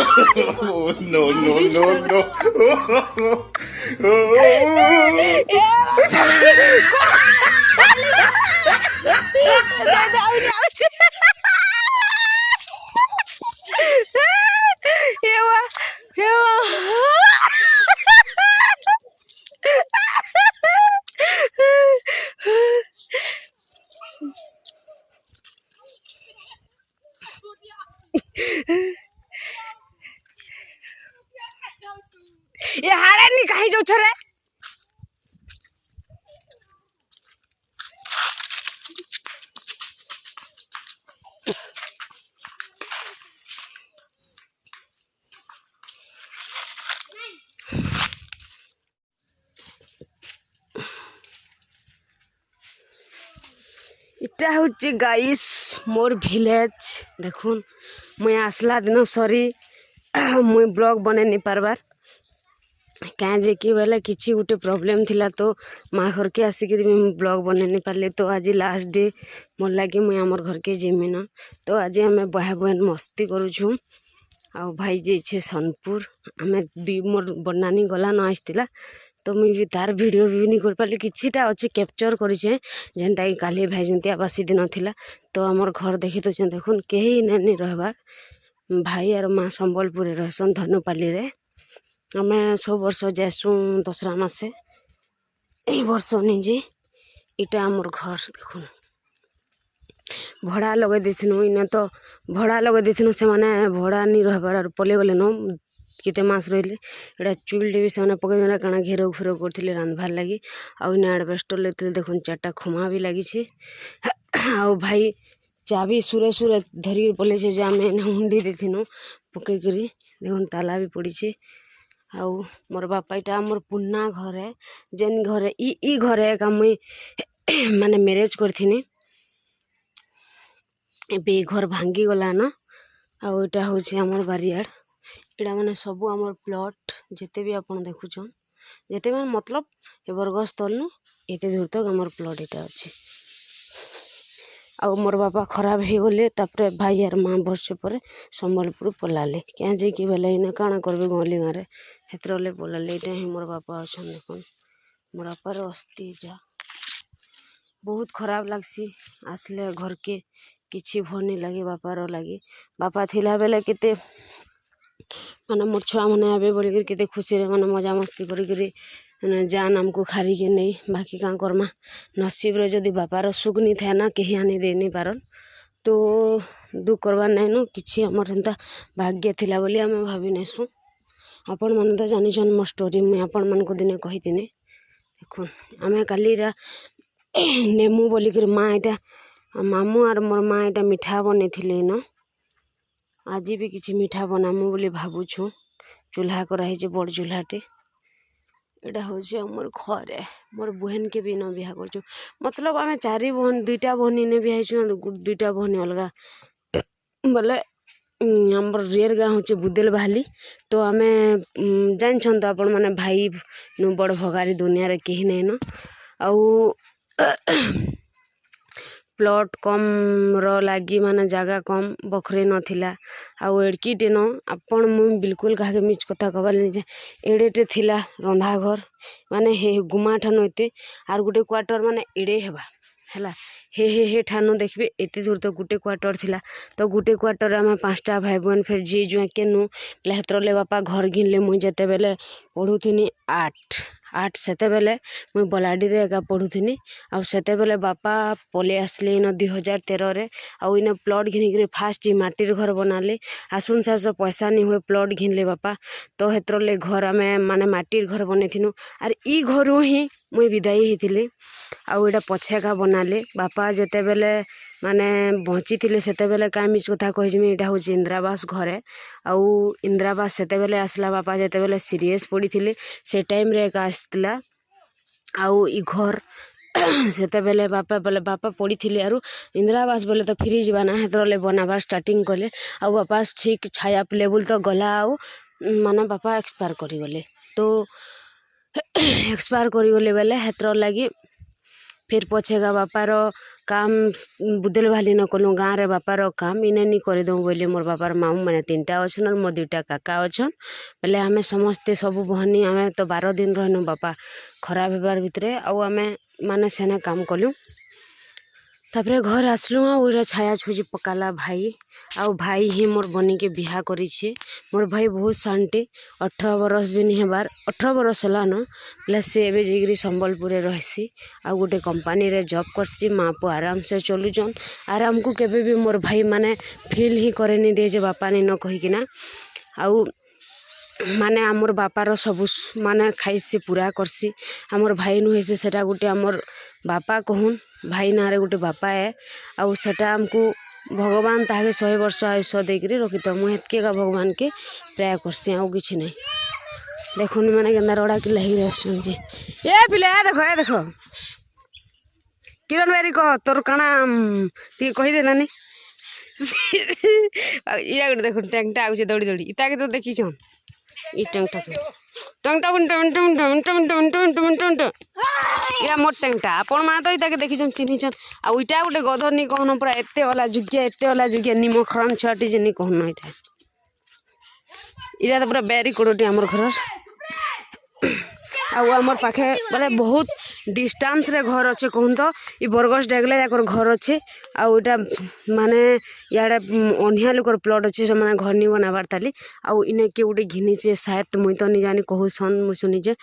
Oh, no, no, no, no. ये हारे नी कहीं जो छरे इटा हूँ गाइस मोर विलेज देखुन मुई आसला दिन सरी मुई ब्लॉग बने नहीं पारबार क्या जे कि बोले किसी गोटे प्रोब्लेम थिला तो माँ घर के आसिक ब्लॉग बने नहीं पारे तो आज लास्ट डे मोर लगे मुई आमर घर के जिमी ना तो आज आम बहे बहन मस्ती करुछुँ आउ भाई जाइए सोनपुर आम दी मोर बनानी गला न आसला तो मुझे भी तार वीडियो भी नहीं कर पारि किछिटा अच्छे कैप्चर करें जेनटा कि काली भाई जंती आवासी दिन थिला तो आमर घर देखी तो देखुन कहीं नहीं रहबार भाई और माँ संबलपुर रहसन धनुपाली रे आम सब वर्ष जासुँ दसरा मासे यही वर्ष नहीं इटा आमर घर देखुन भड़ा लगे देथिनु इने तो भड़ा लगे देथिनु से माने भड़ा नहीं रहबार पले गले न केते मास रहिले एटा चुलटे भी से पकड़ काना घेर फेर करते रांधबार लगी आउ इन एडबेस्टर लेते देखुन 4टा खुमा भी लगी आउ भाई चाबी सुरे सुरे धरिक पले जे आम हुंडी देथिनु पकईकरी देखुन ताला भी पड़ी आउ मोर बापा इटा मोर पुन्ना घर है जेन घर ई घर है का मुई माने मैरेज करथिनी ए घर भांगी गला न आउ इटा हूँ आमर बारियाड़ इटा मैंने सबू आमर प्लॉट जिते भी आपन देखुन जिते मैंने मतलब ए बरगस्थल नु एते दूर तक आमर प्लॉट इटा अच्छे आउ मोर बापा खराब हो गले तापर भाई यार माँ वर्ष पर संबलपुर पलाले क्या जे कि बोले इना काଣା करबे गली गाँव हेतरले पलाले इटा ही मोर बापा अच्छा देखुन मोर बापार अस्थि जा बहुत खराब लगसी आसले घर के किसी भल नहीं लगे बापार लगे बापा थिला बेले केते माने मोर छुआ मैंने आवे बोलिक केते खुशी रे माने मजा मस्ती करी जान आमको खारी के नहीं बाकी क्या करमा नसीब रे जदि बापार सुख नहीं था ना कहीं आनी दे नहीं पारन तो दुख करवार नहीं न कि आमर एंता भाग्य थिला बोली आम भावी नेसु आपण मैंने तो जानिछन मो स्टोरी मुझे आपण मान को दिने कही दिने देखुन आम काली नेमु बोलिक माँ इटा मामू और मोर माँ इटा मिठा बने थिले न आज भी किसी मिठा बनामु बोली भावुछु चूल्हा कराई बड़ चूल्हाटे एटा हूँ मोर घर है मोर बहन के भी न बिहा कर मतलब आम 4 बहन 2टा बहन इने बिहा 2टा बहन अलग बोले आमर रियर गाँ हूँ बुदेल बाहाली तो आम जान तो आपण मैंने भाई नु बड़ भगारी दुनिया रे कहीं नहीं न आउ प्लॉट कम लगी माने जगह कम बखरे नथिला आउ एड़कीटे न आपण मुई बिल्कुल कहा मिछ कथा कहबार नहीं एड़ेटे थिला रंधा घर माने हे गुमा ठानु एते आर गुटे क्वार्टर माने एड़े हेबा हैला हे ठानु देखबे एते दूर तो गुटे क्वार्टर थिला तो गुटे क्वार्टर आम 5टा भाई बहन फिर जी जुआ केनु बोले हेतरले बापा घर घिनले मुई जेते बेले पढ़ुथिनी 8 सेते बेले मुई बलाडी रे एका पढ़ुथिनी आउ सेते बेले बापा पले आसले इन 2013 रे आउ इन प्लॉट घिनिक फास्ट माटीर घर बनाले आसुन सास पैसा नहीं हुए प्लॉट घिनले बापा तो हेतरले घर आम माने माटीर घर बनईथिनु आर ई घरू ही मुई विदाई होती आउ एटा पछेका बनाले बापा जेते बेले माने बची थे सेते बेले क्या मिछ कथा कही एटा हूँ इंदिरावास घर है आउ इंदिरावास सेते बेले आसला बापा जेते बेले सीरीयस पड़ी थे से टाइम रे एका आसला आउ ई घर सेते बेले बापा पड़ी थे आरु इंदिरावास बोले तो फ्री जाना हेतरले बनाबार स्टार्टिंग कले आउ बापा ठीक छाया लेवल तो गला आउ माने बापा एक्सपायर करिगले तो एक्सपायर करिगले बेले हेतर लगी फिर पछेगा बापार काम बुदेल भाली न कलु गाँव रे बापार काम इने नी करदे बोले मोर बापार मामू मैंने 3टा अच्छन और मो 2टा काका अच्छन बोले आम समस्ते सब बहनी आम तो 12 दिन रहनु बापा खराब होबार भितर आम माने सेने काम कलु तापर घर आसलु आउरा छाया छुजी पकाला भाई आउ भाई ही मोर बनी के बिहा करिछे मोर भाई बहुत शांति 18 बरस भी नहीं हेबार 18 बरस है न बोले से एबे जैगरी संबलपुर रहसी आ गोटे कंपनी रे जॉब करसी माँ पो आराम से चलुचन आराम को केबे भी मोर भाई माने फील ही करे नहीं दे जे बापा नहीं न कहिकिना आउ माने आमर बापार सब माने खाइसी पूरा करसी आमर भाई नुहे से सेटा गोटे आमर बापा कहून भाई ना रे गोटे बापा है आउ सेटा हमको भगवान ताके 100 वर्ष आयुष देकरी रखी तो मुझे हेतके का भगवान के प्राय करसी आउ किछि नहीं देखुन मैंने केन्दा रड़ा कि लही रहसन जे ए पिले देखो किरण बेरी कह तोर काना ती कहि देलानी इया गोटे देखुन टैंकटा आउचे दौड़ी दौड़ी इता के तो देखी छन ई टंगटा या मोर टंगटा आपण माने तो इताके देखी छन चिन्ही छन आ उइटा गोटे गधर नी कहन पूरा एते वाला जुगिया निम खराम छाटी जनी कहन इटा इरा तो पूरा बेरी कोडोटी हमर घर आउ आमर पाखे बोले बहुत डिस्टेंस रे घर अच्छे कहूँ तो ये बरगछ डेगले जाकर घर अच्छे आउ इटा माने याडे अनिया लोकर प्लट अच्छे से माने घर नहीं बनाबार ताली आउ इने के गोटे घिनीचे शायद मुई तो नहीं जानी कहू सन मुई सुनीचे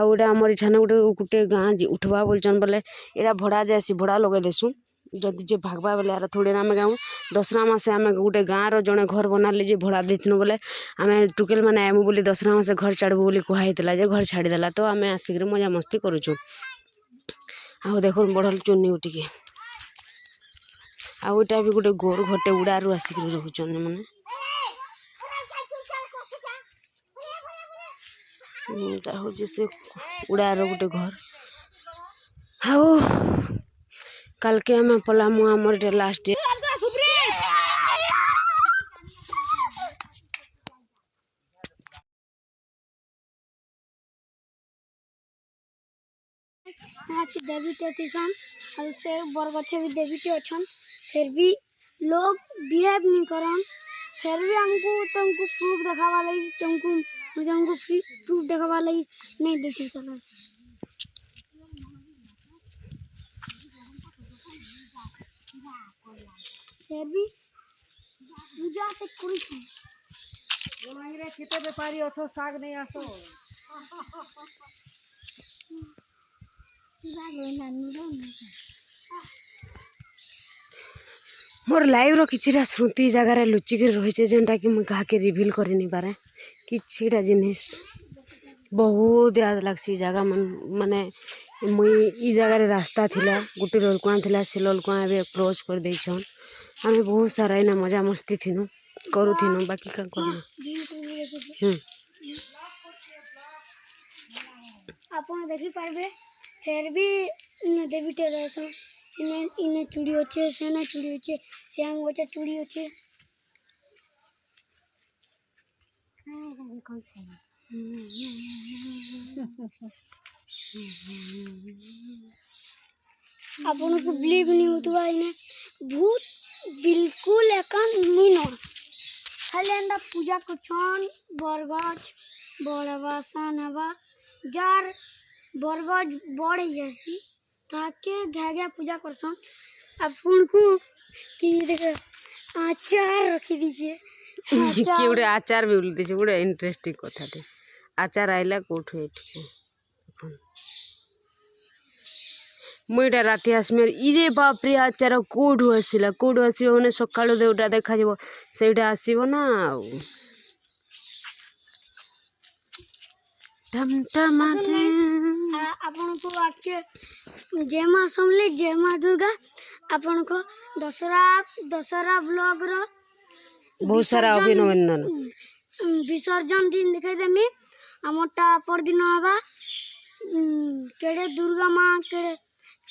आउ इटा आमर इठाने गोटे गोटे गाँ उठवा बोलचन बोले इटा भड़ा जाएसी भड़ा लगे देसु जदि जे भागवा बोले यार थोड़े ना आम गाँव दसरा मासे आम गोटे गाँव जड़े घर बनाले जे भड़ा देथिनु बोले आम टुकेल मैंने आयमु बोली दसरा मासे घर छाड़बू बोली कहुला जे घर छाड़देला तो आम आसिक मजा मस्ती करुचु आउ देख बढ़ल चुनी उठिके आउ इटा भी गोटे गोर घटे उड़ारू आसिक रोचन मैंने हूँ से उड़ार गोटे घर आउ कल के आम पलामु आमर इटा लास्ट डे यहाँ की देवी टेसन और से बरगछे भी देवी टे अच्छन फिर भी लोग बिहेव नहीं करन फिर भी हमको तुमको प्रूफ दिखावा लगी तुमको प्रूफ दिखावा लगी नहीं देखी चलो फिर भी पूजा से कुछ बोलांगे कितने व्यापारी अच्छो साग नहीं आसो मोर लाइव रो किछिटा स्मृति जगार लुचिक रही जेनटा कि मुझे क्या रिविल कर नहीं पारे किछिटा जिनिस बहुत याद लगसी जगह माने मुई ई जगार रास्ता थिला गोटे ललकुआ थिला से ललकुआ ए क्लोज कर देछन आम बहुत सारा इना मजा मस्ती थिनु करूथिनु बाकी का करना आपन देखि पारबे फिर भी इन देवी टेरस इन चूड़ी अच्छे से ना चूड़ी अच्छे श्याम गोचा चूड़ी अच्छे आपन को बिलीव नहीं होता इने भूत बिल्कुल एकन नहीं न खाली अंदा पूजा करछन बरगछ बड़वासन हवा जार बरगज बड़ जैसी ताके घाघा पूजा करसन आपन को कि देख आचार रखी दीजिए कि उड़े आचार भी उल्टी से उड़े इंटरेस्टिंग कथा टे आचार आइला कोठो एठी मुईटा राति आसमेर इरे बाप रे आचार कोठो आसिला माने सकाळो देउटा देखा जबो सेटा आसीबो ना आपन को आके जय मां समले जय मां दुर्गा आपन को दशहरा ब्लॉग रो बहुत सारा अभिनंदन विसर्जन दिन दिखाई देमी हमरटा पर दिन हवा केड़े दुर्गा मां केड़े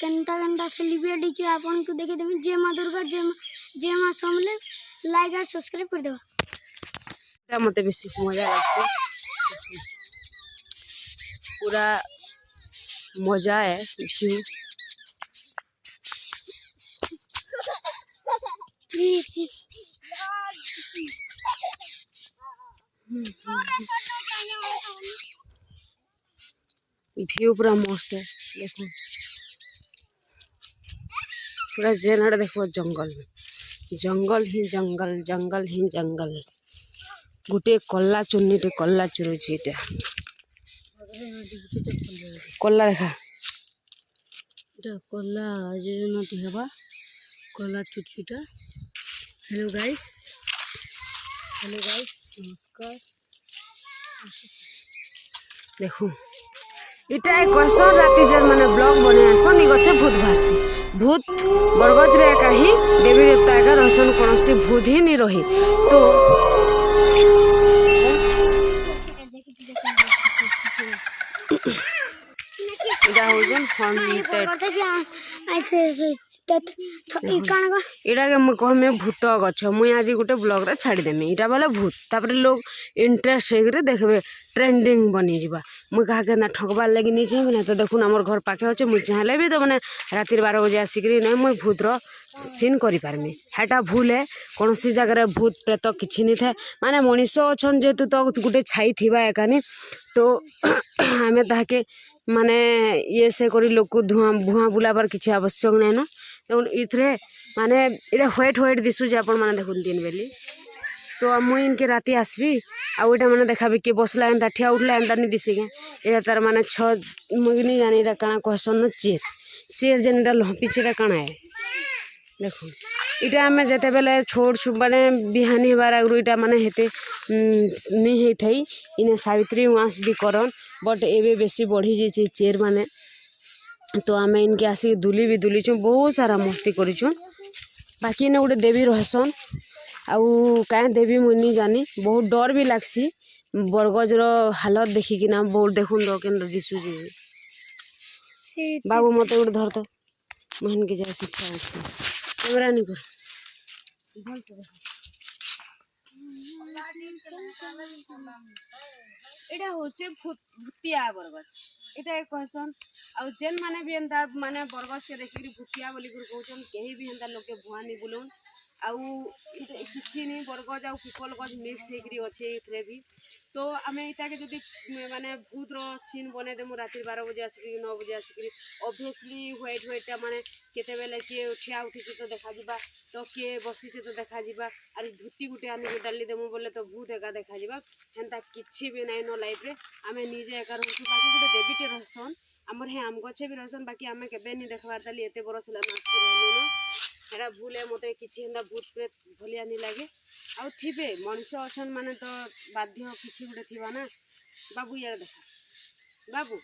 केंता सेलिब्रेट छे आपन को देखि देमी जय मां दुर्गा जय मां समले लाइक और सब्सक्राइब कर देबा मते बेसी मजा आसे पूरा मजा है व्यू पूरा मस्त है देखो पूरा जेनाड़ देखो जंगल जंगल ही जंगल जंगल ही जंगल गोटे कला चुन्नीटे कला चुरुची इटा कला देखा इटा कला जोजनाटी हेबा कला चुचुटा हेलो गाइस नमस्कार देखो इटा एक कहसन राति जेन माने ब्लॉग बने आसन इ गछे भूत बाहरसी भूत बरगज रे एका ही देवी देवता एका रहसन कोनोसी भूत ही नहीं रही तो इटा होजन इटा के मुझे कहमे भूत गछ मुई आज गोटे ब्लॉग रे छाड़ी देमी इटा बोले भूत तापर लोग इंटरेस्ट होकर देखबे ट्रेंडिंग बनी जीवा मुई कहा के ना ठकबार लगी नहीं चाहिए ना तो देखुन आमर घर पाखे अच्छे मुई चाहले भी तो मैंने रातिर 12 बजे आसिक नहीं मुई भूत रो सीन करि पारमी हेटा भूल है कौन सी जगह भूत प्रेत किछि नहीं थाए माने मनीष अच्छन जेतु तो गोटे छाई थिबा एकानी तो आमे ताके माने ये से करी लोग को धुआं भुआं बुलाबार किसी आवश्यक नहीं न देखुन इथरे माने इटा व्हाइट दिशुचे आपण माने देखुन दिन बेली तो मुई इनके राति आसबी आउ इटा माने देखाबी के बसला एंता ठिया उठला एंता नहीं दिसे के इटा तार माने छ मुई नहीं जानी इटा काना कहसन न चेर जेन इटा लहपी चेटा काना है देखो इटा आमे जेते बेले छोड़ माने बिहानी हेबार आगु इटा माने हेते नहीं हेई थई इने सावित्री उआस भी करन बट एबे बेसी बढ़ी जे चेर माने तो आमे इनके आसी दुली भी दुली छु बहुत सारा मस्ती करी छु बाकी ने गोटे देवी रहसन आउ काए देवी मुई नहीं जानी बहुत डर भी लागसी बरगज रो हालत देखी कि ना बहुत देखुन दो केन दिसु जे बाबू मते गोटे धर तो महन के जा शिक्षा कैमरा नहीं कर भल से एटा होचे भूतिया बरगज एटा एक कहसन आ जेन माने भी एंता माने बरगज के देखि भूतिया बोली गुर कहउछन केही भी एंता लोग के भुआ नहीं बुलोन आउ किछि नहीं बरगज आउ पिपल गज मिक्स हेकरी अच्छे इथरे भी तो आमे इता के जदि माने भूत रो सीन बने देमु राति 12 बजे आसिक 9 बजे आसिक ऑब्वियसली व्हाइट माने केते बेले के उठिया उठी तो देखा जिबा तो के बसी तो देखा जिबा अरे धुती गुटे आनी के डाली देमु बोले तो भूत एका देखा जिबा हेंता किछि भी नहीं नो लाइफ रे आमे निजे एका रहछु बाकी गुटे देवीटे रहसन हमर हे आम गछे भी रहसन बाकी आमे केबे नहीं देखबार ताली एते बरस ला नाच रहनु न हेरा भूल है मते किछि हेंदा भूत प्रेत भलिया नहीं लागे आउ थिबे मनुष्य अछन माने तो बाध्य किछि गुटे थिबा ना बाबू यार देखा बाबू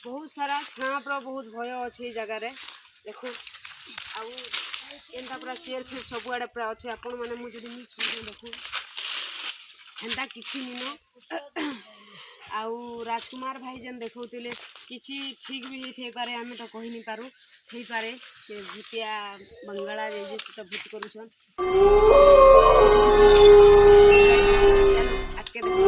बहुत सारा सांप रो बहुत भय अच्छे जगह रे देखो आउ एंता पूरा चेयर फिर सब आड़े पूरा अच्छे आपण माने मु जदी नी छुं देखो हेंता किछि नी आउ राजकुमार भाई जन देखौतिले किछि ठीक भी हेई पारे आमे तो कहि नहीं पारू हेई पारे से भूतिया बंगाला जे तो भूत करूछन आज के देखो